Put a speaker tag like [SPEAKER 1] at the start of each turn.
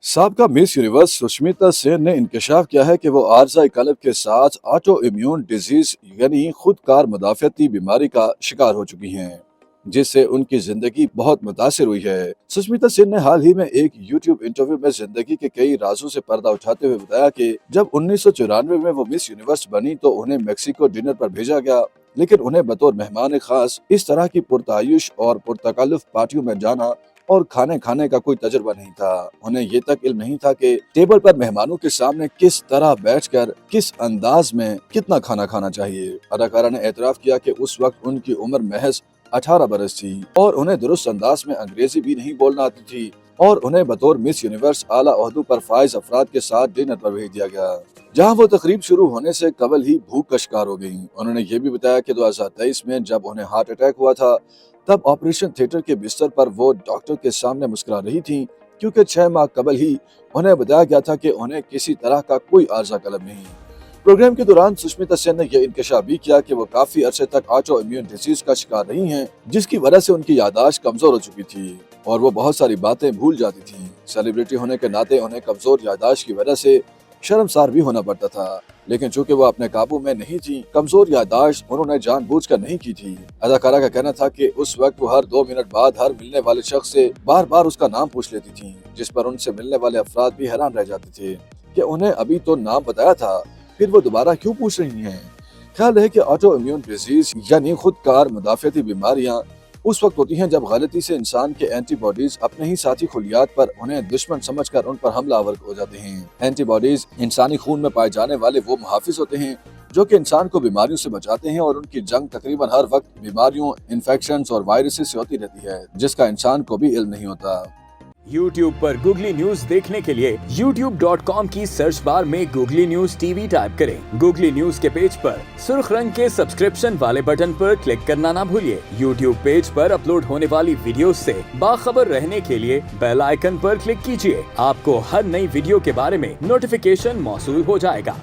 [SPEAKER 1] साबका miss universe Sushmita Sen ने इंकशाफ किया है कि वो आर्ज़ाई कल्ब के साथ ऑटो इम्यून डिजीज यानी खुदकार मुदाफ़ती बीमारी का शिकार हो चुकी हैं, जिससे उनकी जिंदगी बहुत मुतासिर हुई है। सुष्मिता सेन ने हाल ही में एक यूट्यूब इंटरव्यू में जिंदगी के कई राजों से पर्दा उठाते हुए बताया कि जब 1994 में वो मिस यूनिवर्स बनी तो उन्हें मेक्सिको डिनर पर भेजा गया, लेकिन उन्हें बतौर मेहमान खास इस तरह की पुरतायुश और पुरतकल्लुफ पार्टियों में जाना और खाने खाने का कोई तजुर्बा नहीं था। उन्हें ये तक इल्म नहीं था कि टेबल पर मेहमानों के सामने किस तरह बैठकर किस अंदाज में कितना खाना खाना चाहिए। अदाकारा ने एतराफ किया कि उस वक्त उनकी उम्र महज 18 बरस थी और उन्हें दुरुस्त अंदाज में अंग्रेजी भी नहीं बोलना आती थी, और उन्हें बतौर मिस यूनिवर्स आला ओहदों पर फाइज अफराद के साथ डिनर पर भेज दिया गया, जहां वो तकरीब शुरू होने से कबल ही भूख का शिकार हो गयी। उन्होंने ये भी बताया कि 2023 में जब उन्हें हार्ट अटैक हुआ था तब ऑपरेशन थिएटर के बिस्तर पर वो डॉक्टर के सामने मुस्कुरा रही थी, क्योंकि 6 माह कबल ही उन्हें बताया गया था कि उन्हें किसी तरह का कोई आर्जा कलब नहीं। प्रोग्राम के दौरान सुष्मिता सेन ने यह इंकशाफ भी किया कि वो काफी अरसे तक ऑटो इम्यून डिजीज का शिकार रही हैं, जिसकी वजह से उनकी याददाश्त कमजोर हो चुकी थी और वो बहुत सारी बातें भूल जाती थी। सेलिब्रिटी होने के नाते उन्हें कमजोर याददाश्त की वजह से शर्मसार भी होना पड़ता था, लेकिन चूंकि वो अपने काबू में नहीं थी, कमजोर याददाश्त उन्होंने जानबूझकर नहीं की थी। अदाकारा का कहना था कि उस वक्त वो हर 2 मिनट बाद हर मिलने वाले शख्स से बार बार उसका नाम पूछ लेती थी, जिस पर उनसे मिलने वाले अफराद भी हैरान रह जाते थे कि उन्हें अभी तो नाम बताया था, फिर वो दोबारा क्यों पूछ रही हैं। ख्याल है कि ऑटो इम्यून डिजीज यानी खुदकार मुदाफ़ती बीमारियां उस वक्त होती हैं जब गलती से इंसान के एंटीबॉडीज अपने ही साथी खुलियात पर उन्हें दुश्मन समझकर उन पर हमलावर हो जाते हैं। एंटीबॉडीज इंसानी खून में पाए जाने वाले वो मुहाफिज होते हैं जो कि इंसान को बीमारियों से बचाते हैं, और उनकी जंग तकरीबन हर वक्त बीमारियों, इन्फेक्शंस और वायरसेस से होती रहती है, जिसका इंसान को भी इल्म नहीं होता।
[SPEAKER 2] YouTube पर गूगली न्यूज देखने के लिए youtube.com की सर्च बार में गूगली न्यूज टीवी टाइप करें। गूगली न्यूज के पेज पर सुर्ख रंग के सब्सक्रिप्शन वाले बटन पर क्लिक करना ना भूलिए। YouTube पेज पर अपलोड होने वाली वीडियोस से बाखबर रहने के लिए बेल आइकन पर क्लिक कीजिए। आपको हर नई वीडियो के बारे में नोटिफिकेशन मौसूल हो जाएगा।